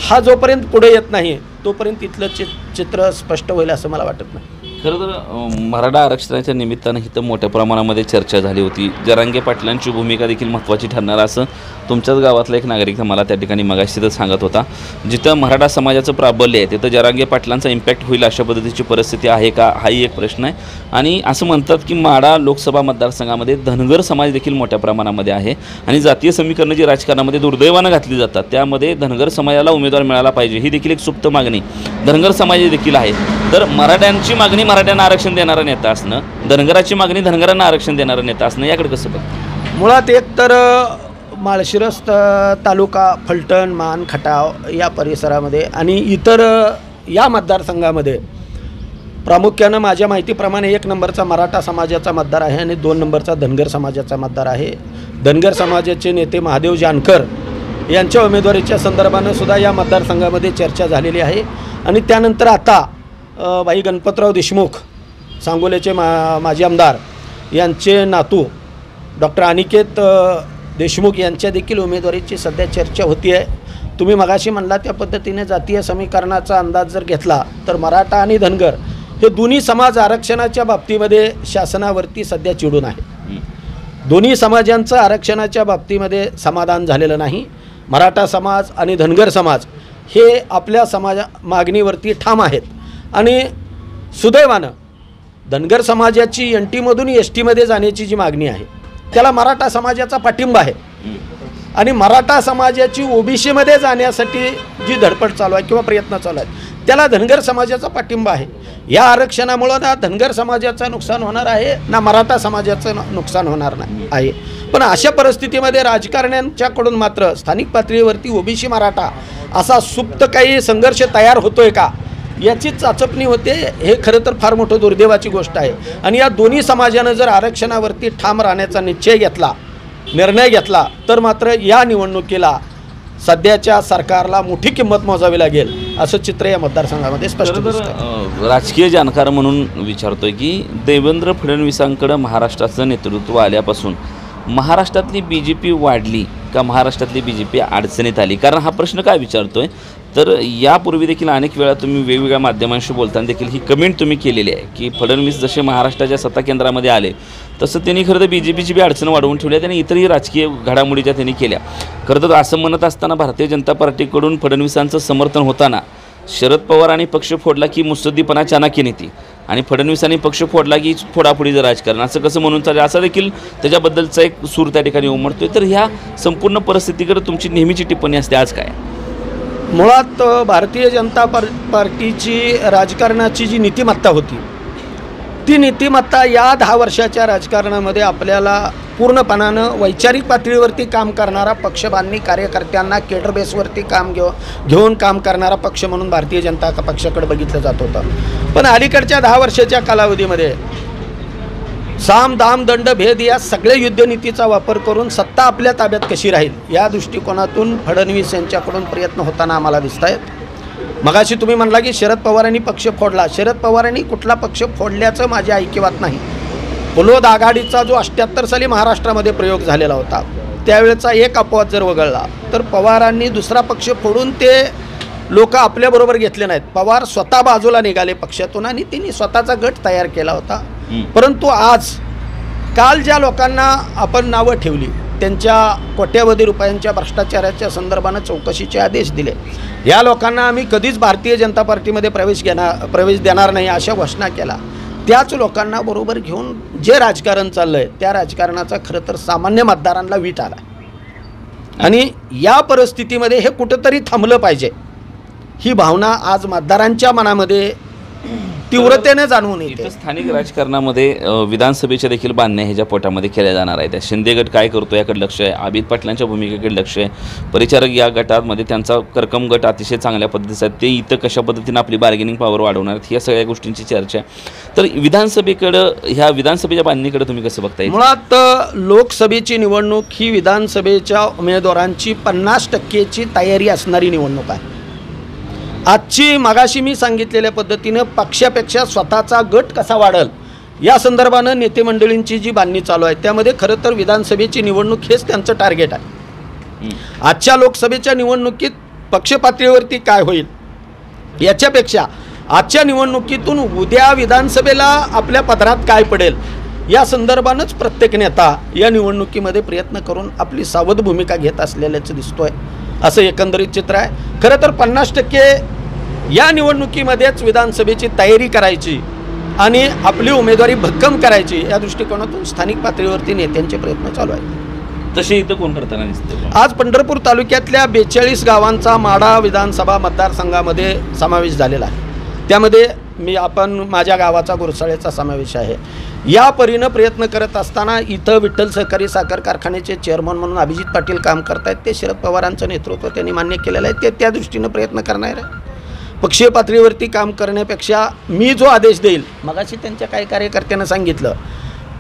हा जोपर्यंत पुढे येत नाही तोपर्यंत इथलं चित्र स्पष्ट होईल असं मला वाटत नाही. खरं तर मराठा आरक्षणाच्या निमित्तानं इथं मोठ्या प्रमाणामध्ये चर्चा झाली होती. जरांगे पाटलांची भूमिका देखील महत्त्वाची ठरणार असं तुमच्याच गावातला एक नागरिक मला त्या ठिकाणी मगाशी तर सांगत होता. जिथं मराठा समाजाचं प्राबल्य आहे तिथं जरांगे पाटलांचा इम्पॅक्ट होईल अशा पद्धतीची परिस्थिती आहे का, हाही एक प्रश्न आहे. आणि असं म्हणतात की माढा लोकसभा मतदारसंघामध्ये धनगर समाज देखील मोठ्या प्रमाणामध्ये आहे आणि जातीय समीकरणं जी राजकारणामध्ये दुर्दैवानं घातली जातात त्यामध्ये धनगर समाजाला उमेदवार मिळाला पाहिजे ही देखील एक सुप्त मागणी धनगर समाजाची देखील आहे. तर मराठ्यांची मागणी मराठ्यांना आरक्षण देणारा नेता असणं, धनगराची मागणी धनगरांना आरक्षण देणारा नेता असणं, याकडे कसं बघतं? मुळात एक तर माळशिरस तालुका, फलटण, मान, खटाव या परिसरामध्ये आणि इतर या मतदारसंघामध्ये प्रामुख्यानं माझ्या माहितीप्रमाणे 1 नंबरचा मराठा समाजाचा मतदार आहे आणि 2 नंबरचा धनगर समाजाचा मतदार आहे. धनगर समाजाचे नेते महादेव जानकर यांच्या उमेदवारीच्या संदर्भानं सुद्धा या मतदारसंघामध्ये चर्चा झालेली आहे. आणि त्यानंतर आता भाई गणपतराव देशमुख सांगोल्याचे माजी आमदार यांचे नातू डॉक्टर अनिकेत देशमुख यांच्या देखील उमेदवारीची सध्या चर्चा होती आहे. तुम्ही मगाशी म्हणला त्या पद्धतीने जातीय समीकरणाचा अंदाज जर घेतला तर मराठा आणि धनगर हे दोन्ही समाज आरक्षणाच्या बाबतीमध्ये शासनावरती सध्या चिडून आहे. दोन्ही समाजांचं आरक्षणाच्या बाबतीमध्ये समाधान झालेलं नाही. मराठा समाज आणि धनगर समाज हे आपल्या मागणीवरती ठाम आहेत आणि सुदैवानं धनगर समाजाची NT मधून ST मध्ये जाण्याची जी मागणी आहे त्याला मराठा समाजाचा पाठिंबा आहे आणि मराठा समाजाची OBC मध्ये जाण्यासाठी जी धडपड चालू आहे किंवा प्रयत्न चालू आहेत त्याला धनगर समाजाचा पाठिंबा आहे. या आरक्षणामुळं ना धनगर समाजाचं नुकसान होणार आहे ना मराठा समाजाचं नुकसान होणार नाही आहे. पण अशा परिस्थितीमध्ये राजकारण्यांच्याकडून मात्र स्थानिक पातळीवरती OBC मराठा असा सुप्त काही संघर्ष तयार होतोय का याची चाचपणी होते. हे खरं तर फार मोठं दुर्दैवाची गोष्ट आहे. आणि या दोन्ही समाजानं जर आरक्षणावरती ठाम राहण्याचा निर्णय घेतला तर मात्र या निवडणुकीला सध्याच्या सरकारला मोठी किंमत मोजावी लागेल असं चित्र या मतदारसंघामध्ये स्पष्ट दिसतं. राजकीय जाणकार म्हणून विचारतोय की देवेंद्र फडणवीसांकडे महाराष्ट्राचं नेतृत्व आल्यापासून महाराष्ट्रातली BJP वाढली का महाराष्ट्रातली BJP अडचणीत आली? कारण हा प्रश्न काय विचारतोय तर यापूर्वी देखील अनेक वेळा तुम्ही वेगवेगळ्या माध्यमांशी बोलताना देखील ही कमेंट तुम्ही केलेली आहे की फडणवीस जसे महाराष्ट्राच्या सत्ता केंद्रामध्ये आले तसं त्यांनी खरं तर BJPची बी अडचण वाढवून ठेवल्या, त्यांनी इतरही राजकीय घडामोडीच्या त्यांनी केल्या. खरं तर असं म्हणत असताना भारतीय जनता पार्टीकडून फडणवीसांचं समर्थन होताना शरद पवारांनी पक्ष फोडला की मुत्सद्दीपणा चाणक्य नीती आणि फडणवीसांनी पक्ष फोडला की फोडाफोडीचं राजकारण असं कसं म्हणून चालेल असा देखील त्याच्याबद्दलचा एक सूर त्या ठिकाणी उमटतोय. तर ह्या संपूर्ण परिस्थितीकडे तुमची नेहमीची टिप्पणी असते, आज काय? मुळात भारतीय जनता पार्टीची राजकारणाची जी नीतिमत्ता होती ती नीतिमत्ता या 10 वर्षाच्या राजकारणामध्ये आपल्याला पूर्णपणानं वैचारिक पातळीवरती काम करणारा पक्षबांधणी कार्यकर्त्यांना केडर बेसवरती घेऊन काम करणारा पक्ष म्हणून भारतीय जनता पक्षाकडे बघितलं जात होतं. पण अलीकडच्या 10 वर्षाच्या कालावधीमध्ये साम दाम दंड भेद या सगळ्या युद्धनीतीचा वापर करून सत्ता आपल्या ताब्यात कशी राहील या दृष्टिकोनातून फडणवीस यांच्याकडून प्रयत्न होताना आम्हाला दिसत आहेत. मगाशी तुम्ही म्हणला की शरद पवारांनी पक्ष फोडला. शरद पवारांनी कुठला पक्ष फोडल्याचं माझ्या ऐकिवात नाही. फुलोद आघाडीचा जो 78 साली महाराष्ट्रामध्ये प्रयोग झालेला होता त्यावेळेचा एक अपवाद जर वगळला तर पवारांनी दुसरा पक्ष फोडून ते लोक आपल्याबरोबर घेतले नाहीत. पवार स्वतः बाजूला निघाले पक्षातून आणि त्यांनी स्वतःचा गट तयार केला होता. परंतु काल ज्या लोकांना आपण नावं ठेवली त्यांच्या कोट्यावधी रुपयांच्या भ्रष्टाचाराच्या संदर्भानं चौकशीचे आदेश दिले, या लोकांना आम्ही कधीच भारतीय जनता पार्टीमध्ये प्रवेश देणार नाही अशा घोषणा केला. त्याच लोकांना बरोबर घेऊन जे राजकारण चाललं आहे त्या राजकारणाचा खरं तर सामान्य मतदारांना वीट आला आणि या परिस्थितीमध्ये हे कुठंतरी थांबलं पाहिजे ही भावना आज मतदारांच्या मनामध्ये तीव्रतेने जाणवून येते. इथं स्थानिक राजकारणामध्ये विधानसभेच्या देखील बांधण्या ह्याच्या पोटामध्ये केल्या जाणार आहेत. शिंदे गट काय करतो याकडे लक्ष आहे, अभित पाटलांच्या भूमिकेकडे लक्ष आहे, परिचारक या गटामध्ये त्यांचा करकम गट अतिशय चांगल्या पद्धतीचा आहे, ते इथं कशा पद्धतीने आपली बार्गेनिंग पॉवर वाढवणार आहेत, ह्या सगळ्या गोष्टींची चर्चा आहे. तर विधानसभेकडं, ह्या विधानसभेच्या बांधणीकडे तुम्ही कसं बघताय? मुळात लोकसभेची निवडणूक ही विधानसभेच्या उमेदवारांची 50%ची तयारी असणारी निवडणूक आहे. आजची मागाशी मी सांगितलेल्या पद्धतीनं पक्षापेक्षा स्वतःचा गट कसा वाढेल या संदर्भानं नेते मंडळींची जी बांधणी चालू आहे त्यामध्ये खरं तर विधानसभेची निवडणूक हेच त्यांचं टार्गेट आहे. आजच्या लोकसभेच्या निवडणुकीत पक्षपातळीवरती काय होईल याच्यापेक्षा आजच्या निवडणुकीतून उद्या विधानसभेला आपल्या पदरात काय पडेल या संदर्भानंच प्रत्येक नेता या निवडणुकीमध्ये प्रयत्न करून आपली सावध भूमिका घेत असलेल्याचं दिसतोय, असं एकंदरीत चित्र आहे. खरं तर 50% या निवडणुकीमध्येच विधानसभेची तयारी करायची आणि आपली उमेदवारी भक्कम करायची या दृष्टिकोनातून स्थानिक पातळीवरती नेत्यांचे प्रयत्न चालू आहेत. तसे इथं कोण करताना दिसतं? आज पंढरपूर तालुक्यातल्या 42 गावांचा माढा विधानसभा मतदारसंघामध्ये समावेश झालेला आहे. त्यामध्ये आपण माझ्या गावाचा गुरसाळेचा समावेश आहे. या परीनं प्रयत्न करत असताना इथं विठ्ठल सहकारी साखर कारखान्याचे चेअरमन म्हणून अभिजित पाटील काम करतायत. ते शरद पवारांचं नेतृत्व त्यांनी मान्य केलेलं आहे. ते त्या दृष्टीनं प्रयत्न करणार आहे. पक्षीय पातळीवरती काम करण्यापेक्षा मी जो आदेश देईल, मगाशी त्यांच्या काही कार्यकर्त्यांना सांगितलं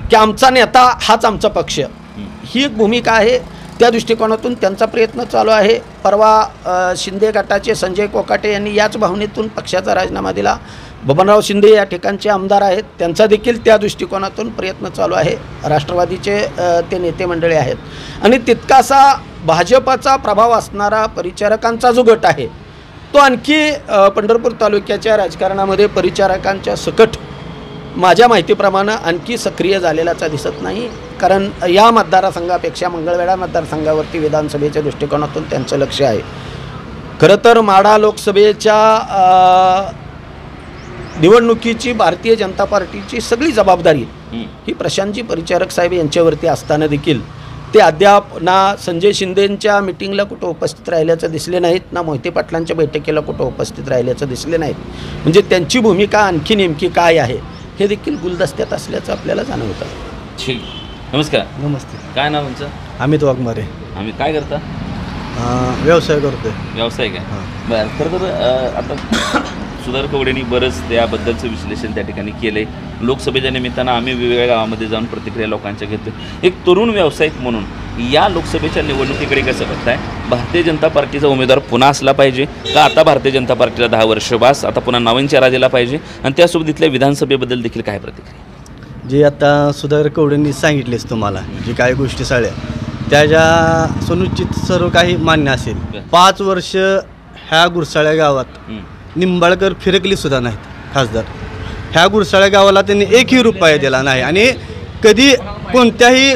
की आमचा नेता हाच आमचा पक्ष, ही एक भूमिका आहे. त्या दृष्टिकोनातून त्यांचा प्रयत्न चालू आहे. परवा शिंदे गटाचे संजय कोकाटे यांनी याच भावनेतून पक्षाचा राजीनामा दिला. बबनराव शिंदे या ठिकाणचे आमदार आहेत, त्यांचा देखील त्या दृष्टिकोनातून प्रयत्न चालू आहे. राष्ट्रवादीचे ते नेते मंडळी आहेत आणि तितकासा भाजपाचा प्रभाव असणारा परिचारकांचा जो गट आहे तो आणखी पंढरपूर तालुक्याच्या राजकारणामध्ये परिचारकांच्या सकट माझ्या माहितीप्रमाणे आणखी सक्रिय झालेलाचा दिसत नाही. कारण या मतदारसंघापेक्षा मंगळवेढा मतदारसंघावरती विधानसभेच्या दृष्टिकोनातून त्यांचं लक्ष आहे. खरं तर माढा लोकसभेच्या निवडणुकीची भारतीय जनता पार्टीची सगळी जबाबदारी ही प्रशांतजी परिचारक साहेब यांच्यावरती असताना देखील ते अद्याप ना संजय शिंदेंच्या मिटिंगला कुठं उपस्थित राहिल्याचं दिसले नाहीत, ना मोहिते पाटलांच्या बैठकीला कुठं उपस्थित राहिल्याचं दिसले नाहीत. म्हणजे त्यांची भूमिका आणखी नेमकी काय आहे हे देखील गुलदस्त्यात असल्याचं आपल्याला जाणवतं. ठीक, नमस्कार. नमस्ते. काय नाव तुमचं? अमित वाघमारे. आम्ही काय करता? व्यवसाय करतोय. व्यवसाय काय? बरं. खरं तर आता सुधाकर कवडेंनी बरंच त्याबद्दलचं विश्लेषण त्या ठिकाणी केलं आहे. लोकसभेच्या निमित्तानं आम्ही वेगवेगळ्या गावामध्ये जाऊन प्रतिक्रिया लोकांच्या घेतो. एक तरुण व्यावसायिक म्हणून या लोकसभेच्या निवडणुकीकडे कसं बघताय? भारतीय जनता पार्टीचा उमेदवार पुन्हा असला पाहिजे का आता भारतीय जनता पार्टीला 10 वर्ष बास, आता पुन्हा नवीन चेहरा दिला पाहिजे? आणि त्यासोबत इथल्या विधानसभेबद्दल देखील काय प्रतिक्रिया? जे आता सुधाकर कवडेंनी सांगितलेच तुम्हाला, जे काही गोष्टी सगळ्या त्याच्या सुनिश्चित सर्व काही मान्य असेल. 5 वर्ष ह्या गुरसाळ्या गावात निंबाळकर फिरकली सुद्धा नाहीत खासदार. ह्या गुरसाळ्या गावाला त्यांनी 1ही रुपया दिला नाही. आणि कधी कोणत्याही,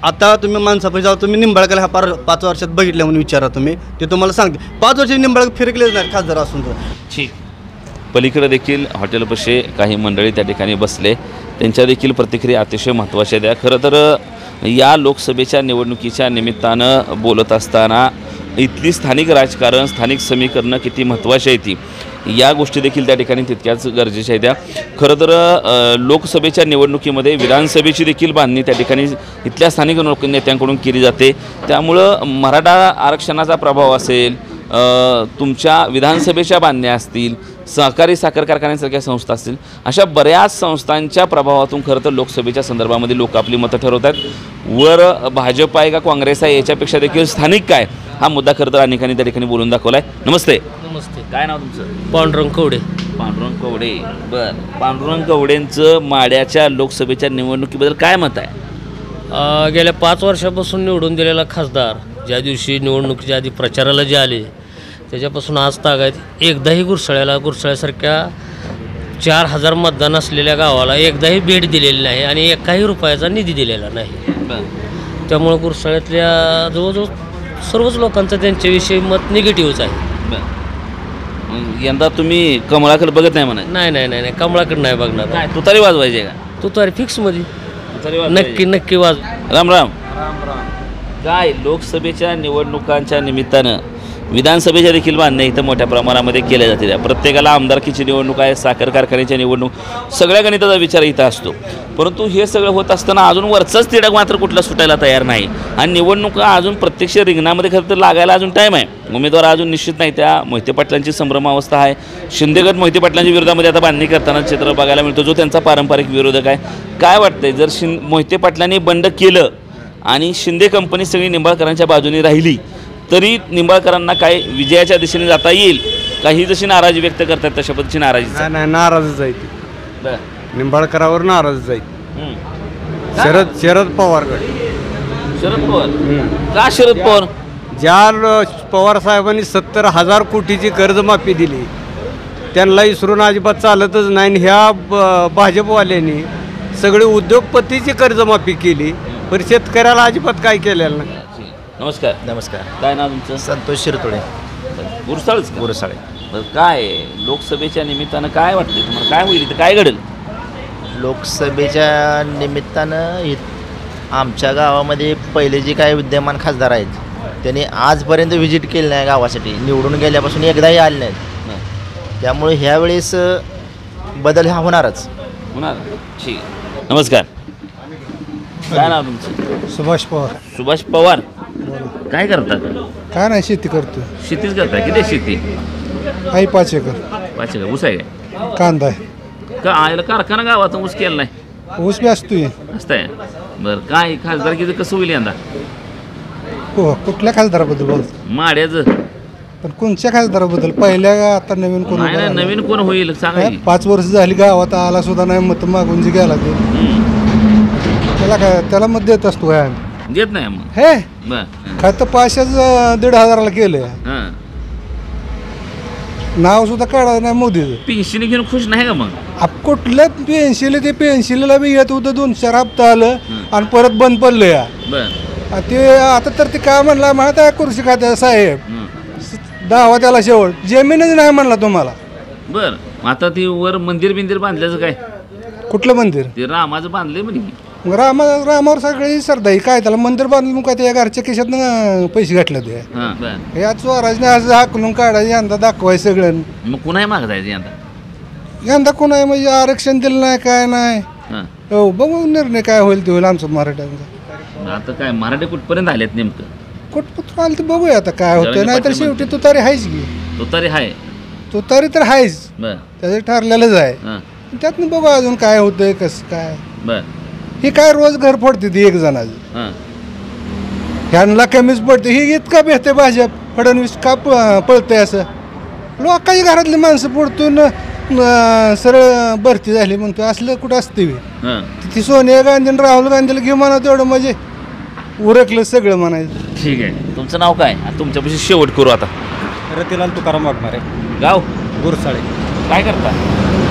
आता तुम्ही माणसापाशी जाऊ, तुम्ही निंबाळकर ह्या 5 वर्षात बघितलं म्हणून विचारा, तुम्ही ते तुम्हाला सांगते 5 वर्ष निंबाळकर फिरकलेच नाहीत खासदार असून. ठीक. पलीकडे देखील हॉटेलपाशी काही मंडळी त्या ठिकाणी बसले, त्यांच्या देखील प्रतिक्रिया अतिशय महत्त्वाच्या द्या. खरं तर या लोकसभेच्या निवडणुकीच्या निमित्तानं बोलत असताना इथली स्थानिक राजकारण, स्थानिक समीकरणं किती महत्त्वाची आहे ती, या गोष्टी देखील त्या ठिकाणी तितक्याच गरजेच्या आहेत. त्या खरं तर लोकसभेच्या निवडणुकीमध्ये विधानसभेची देखील बांधणी त्या ठिकाणी इथल्या स्थानिक नेत्यांकडून केली जाते. त्यामुळं मराठा आरक्षणाचा प्रभाव असेल, तुमच्या विधानसभेच्या बांधण्या असतील, सहकारी साखर कारखान्यासारख्या संस्था असतील, अशा बऱ्याच संस्थांच्या प्रभावातून खरं तर लोकसभेच्या संदर्भामध्ये लोक आपली मतं ठरवतात. वर भाजप आहे का काँग्रेस आहे याच्यापेक्षा देखील स्थानिक काय हा मुद्दा खरं तर अनेकांनी त्या ठिकाणी बोलून दाखवला आहे. नमस्ते. नमस्ते. काय नाव तुमचं? पांडुरंग कवडे. पांडुरंग कवडे. बरं. पांडुरंग कवडेंचं माड्याच्या लोकसभेच्या निवडणुकीबद्दल काय मत आहे? गेल्या 5 वर्षापासून निवडून दिलेला खासदार ज्या दिवशी निवडणुकीच्या आधी प्रचाराला जे आले त्याच्यापासून आज तागायत एकदाही गुरसाळ्यासारख्या 4000 मतदान असलेल्या गावाला एकदाही भेट दिलेली नाही आणि 1ही रुपयाचा निधी दिलेला नाही. त्यामुळं गुरसाळ्यातल्या जवळजवळ सर्वच लोकांचं त्यांच्याविषयी मत निगेटिव्हच आहे. यंदा तुम्ही कमळाकडे बघत नाही म्हणा? नाही, कमळाकडे नाही बघणार. काय तुतारी वाजवायची का? तुतारी फिक्समध्ये नक्की वाज. राम राम. काय लोकसभेच्या निवडणुकांच्या निमित्तानं विधानसभेच्या देखील बांधण्या इथं मोठ्या प्रमाणामध्ये केल्या जाते. प्रत्येकाला आमदारकीची निवडणूक आहे, साखर कारखान्याची निवडणूक, सगळ्या गणिताचा विचार इथं असतो. परंतु हे सगळं होत असताना अजून वरचाच तिडक मात्र कुठला सुटायला तयार नाही आणि निवडणुका अजून प्रत्यक्ष रिंगणामध्ये खरं तर लागायला अजून टाईम आहे. उमेदवार अजून निश्चित नाही. त्या मोहिते पाटलांची संभ्रमावस्था आहे. शिंदेगड मोहिते पाटलांच्या विरोधामध्ये आता बांधणी करताना चित्र बघायला मिळतो, जो त्यांचा पारंपरिक विरोधक आहे. काय वाटतंय, जर मोहिते पाटलांनी बंड केलं आणि शिंदे कंपनी सगळी निंबाळकरांच्या बाजूने राहिली तरी निंबाळकरांना काय विजयाच्या दिशेने जाता येईल का? ही जशी नाराजी व्यक्त करतात तशा पद्धतीची नाराजी नाही, नाराजच आहे ती. निंबाळकरावर नाराजच आहे. शरद पवारकडे. शरद पवार का? शरद पवार ज्या पवार साहेबांनी 70,000 कोटीची कर्जमाफी दिली त्यांना इसरून अजिबात चालतच नाही. आणि ह्या भाजपवाल्यांनी सगळे उद्योगपतीची कर्जमाफी केली, पण शेतकऱ्याला अजिबात काय केलेलं नाही. नमस्कार. नमस्कार. काय नाव तुमचं? संतोष शिरतोडे. गुरसाळच. गुरसाळे. काय लोकसभेच्या निमित्तानं काय वाटतं तुम्हाला, काय होईल इथं, काय घडेल? लोकसभेच्या निमित्तानं आमच्या गावामध्ये पहिले जे काही विद्यमान खासदार आहेत त्यांनी आजपर्यंत व्हिजिट केली नाही गावासाठी. निवडून गेल्यापासून एकदाही आले नाहीत. त्यामुळे ह्यावेळेस बदल हा होणारच. होणार. ठीक आहे. नमस्कार. काय नाव तुमचं? सुभाष पवार. सुभाष पवार. काय करतात? काय नाही, शेती करतो. शेतीच करताय? किती शेती आहे? 5 एकर. 5 एकर. ऊस आहे काय? कांदा आहे. का आयला कारखाना गावात ऊस केला नाही? ऊस बी असतोय. असतंय. बरं, काय खासदारकीचं कसं होईल यंदा? हो, कुठल्या खासदाराबद्दल बोलतो? माड्याचं. पण कोणत्या खासदाराबद्दल? पहिल्या आता नवीन कोण? नाही, नवीन कोण होईल सांगा. 5 वर्ष झाली, गावात आला सुद्धा नाही, मत मागून जे गेला ते त्याला काय, त्याला मत देत असतो काय आम्ही? देत नाही मग. हे बरं. खातं 5,500 केलं. हां. नाव सुद्धा काढायचं नाही मोदीचं. पेन्शन घेऊन खुश नाही का मग? कुठल्या पेन्शिल, ते पेन्शिलला बी येत होतं 2-4 हप्ता आलं आणि परत बंद पडलं या. बरं. ते आता तर ते काय म्हणला माहित आहे, खुर्शी खात्या साहेब दावा त्याला शेवट जमीनच नाही म्हणला तुम्हाला. बरं. आता ती वर मंदिर बांधल्याचं काय? कुठलं मंदिर? ते रामाचं बांधलंय म्हणे. रामावर सगळी श्रद्धा आहे. काय त्याला मंदिर बांधलं मग काय त्या घरच्या खिशातनं पैसे घातले ते. या चोराजने असं हाकलून काढायचं, यंदा दाखवायचं सगळं. मग कुणाही मागत आहे यंदा? यंदा कोणा म्हणजे आरक्षण दिलं नाही, काय नाही. हो, बघू निर्णय काय होईल ते होईल आमचं मराठ्यांचा. आता काय मराठी कुठपर्यंत आलेत नेमकं? कुठपर्यंत आलं तर बघूया आता काय होतं. नाही तर शेवटी तुतारी आहेच की. तुतारी आहे. तुतारी तर आहेच, त्याचं ठरलेलंच आहे. त्यातनं बघू अजून काय होतंय कसं काय. हे काय रोज घर फोडते ती एक जणाचं, ह्यांना कमीच पडते. ही इतका भेटते भाजप, फडणवीस का पळतंय असं. लोकांची घरातली माणसं पडतून सरळ भरती झाली म्हणतो, असलं कुठं असते. ती सोनिया गांधी आणि राहुल गांधीला घेऊ म्हणा, तेवढं म्हणजे उरकलं सगळं म्हणायचं. ठीक आहे. तुमचं नाव काय? तुमच्यापाशी शेवट करू आता. रतिलाल तुकाराम वाघमारे. गाव? गुरसाळे. काय करता?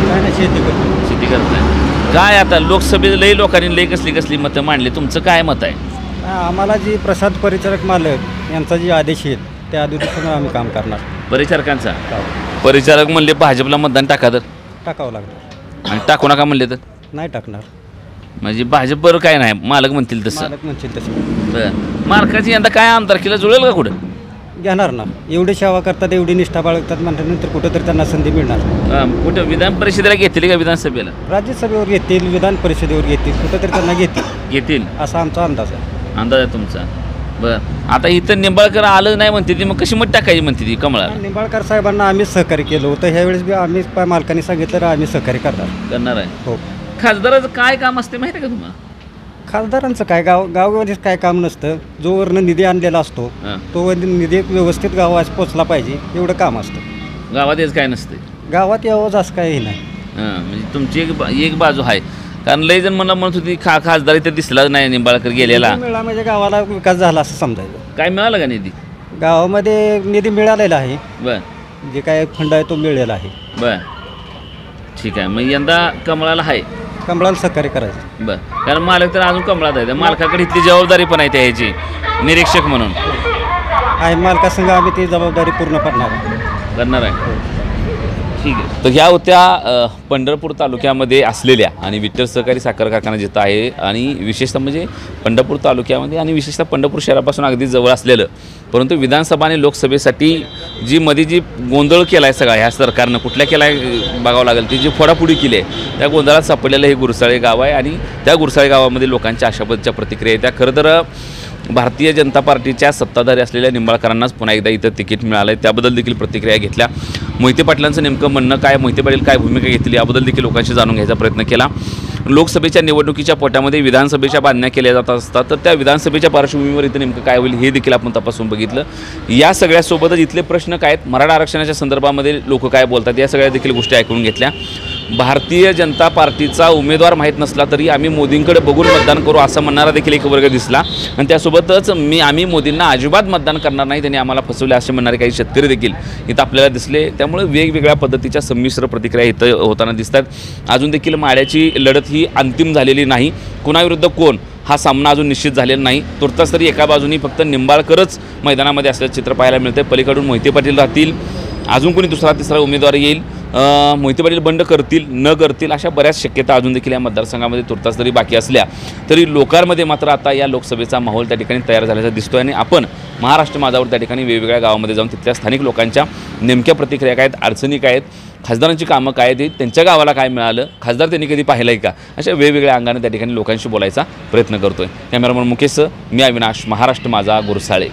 काय नाही, शेती करतो. शेती करताय. काय आता लोकसभेत लई लोकांनी लई कसली मतं मांडली, तुमचं काय मत आहे? आम्हाला जी प्रसाद परिचारक मालक यांचा जे आदेश आहेत त्या आदेशानं आम्ही काम करणार. परिचारकांचा? परिचारक म्हणले भाजपला मतदान टाका तर टाकावं लागतं. आणि टाकू नका म्हणले तर नाही टाकणार. म्हणजे भाजप बरोबर काय नाही, मालक म्हणतील तसं. मालक म्हणतील तसं. बरं. मालकाची यंदा काय आमदारकीला जुळेल का? कुठं घेणार ना. एवढी सेवा करतात, एवढी निष्ठा बाळगतात म्हटल्यानंतर कुठंतरी त्यांना संधी मिळणार. कुठं विधान परिषदेला घेतील का? विधानसभेला? राज्यसभेवर घेतील, विधान परिषदेवर घेतील, कुठंतरी त्यांना घेतील असा आमचा अंदाज आहे. अंदाज आहे तुमचा. बरं. आता इथं निंबाळकर आलं नाही म्हणते ती, मग कशी मत टाकायची म्हणते ती कमळाला? निंबाळकर साहेबांना आम्ही सहकार्य केलं होतं. ह्यावेळेस बी आम्ही मालकांनी सांगितलं तर आम्ही सहकार्य करणार आहे. हो. खासदाराचं काय काम असते माहिती आहे का तुम्हाला? खासदारांचं काय, गावगावमध्ये काय काम नसतं. जोवरनं निधी आणलेला असतो तो निधी व्यवस्थित गावात पोचला पाहिजे, एवढं काम असतं. गावात याच काय नसतं? गावात यावं असं काही नाही. म्हणजे तुमची एक बाजू आहे. कारण लई जण मला म्हणत होती खासदार इथे दिसला नाही निंबाळकर गेलेला. मिळाला म्हणजे गावाला विकास झाला असं समजायचं. काय मिळालं का निधी? गावामध्ये निधी मिळालेला आहे. बर. जे काय फंड आहे तो मिळालेला आहे. बर. ठीक आहे. मग यंदा कमळाला आहे. कमळाला सहकार्य करायचं. बरं. कारण मालक तर अजून कमळात आहे. मालकाकडे इथली जबाबदारी पण आहे त्याची, निरीक्षक म्हणून आहे. मालकासंग आम्ही ती जबाबदारी पूर्ण करणार आहे. ठीक आहे. तर ह्या होत्या पंढरपूर तालुक्यामध्ये असलेल्या आणि विठ्ठल सहकारी साखर कारखाना जिथं आहे आणि विशेषतः म्हणजे पंढरपूर तालुक्यामध्ये आणि विशेषतः पंढरपूर शहरापासून अगदी जवळ असलेलं, परंतु विधानसभा आणि लोकसभेसाठी जी गोंधळ केला आहे सगळा ह्या सरकारनं कुठल्या केला आहे बघावं लागेल, ती जी फोडाफोडी केली आहे त्या गोंधळात सापडलेलं हे गुरसाळे गाव आहे आणि त्या गुरसाळे गावामध्ये लोकांच्या अशापद्धतीच्या प्रतिक्रिया आहेत. त्या खरं तर भारतीय जनता पार्टीच्या सत्ताधारी असलेल्या निंबाळकरांनाच पुन्हा एकदा इथं तिकीट मिळालं आहे त्याबद्दल देखील प्रतिक्रिया घेतल्या. मोहिते पाटलांचं नेमकं म्हणणं काय, मोहिते पाटील काय भूमिका घेतली याबद्दल देखील लोकांशी जाणून घ्यायचा प्रयत्न केला. लोकसभेच्या निवडणुकीच्या पोटामध्ये विधानसभेच्या बांधण्या केल्या जात असतात, तर त्या विधानसभेच्या पार्श्वभूमीवर इथं नेमकं काय होईल हे देखील आपण तपासून बघितलं. या सगळ्यासोबतच इथले प्रश्न काय आहेत, मराठा आरक्षणाच्या संदर्भामध्ये लोक काय बोलतात या सगळ्या देखील गोष्टी ऐकून घेतल्या. भारतीय जनता पार्टीचा उमेदवार माहीत नसला तरी आम्ही मोदींकडे बघून मतदान करू असं म्हणणारा देखील एक वर्ग दिसला आणि त्यासोबतच आम्ही मोदींना अजिबात मतदान करणार नाही, त्यांनी आम्हाला फसवले असे म्हणणारे काही शेतकरी देखील इथं आपल्याला दिसले. त्यामुळे वेगवेगळ्या पद्धतीच्या संमिश्र प्रतिक्रिया इथं होताना दिसतात. अजून देखील माड्याची लढत ही अंतिम झालेली नाही, कुणाविरुद्ध कोण हा सामना अजून निश्चित झालेला नाही. तुर्तास तरी एका बाजूनी फक्त निंबाळकरच मैदानामध्ये असल्याचं चित्र पाहायला मिळतं. पलीकडून मोहिते पाटील राहतील, अजून कोणी दुसरा तिसरा उमेदवार येईल, मोहिते पाटील बंड करतील न करतील अशा बऱ्याच शक्यता अजून देखील या मतदारसंघामध्ये तुर्तास तरी बाकी असल्या तरी लोकांमध्ये मात्र आता या लोकसभेचा माहोल त्या ठिकाणी तयार झाल्याचा दिसतोय. आणि आपण महाराष्ट्र माझावर त्या ठिकाणी वेगवेगळ्या गावामध्ये जाऊन तिथल्या स्थानिक लोकांच्या नेमक्या प्रतिक्रिया काय आहेत, अडचणी काय आहेत, खासदारांची कामं काय आहेत, त्यांच्या गावाला काय मिळालं, खासदार त्यांनी कधी पाहिलं आहे का, अशा वेगवेगळ्या अंगाने त्या ठिकाणी लोकांशी बोलायचा प्रयत्न करतोय. कॅमेरामन मुकेशसह मी अविनाश, महाराष्ट्र माझा, गुरसाळे.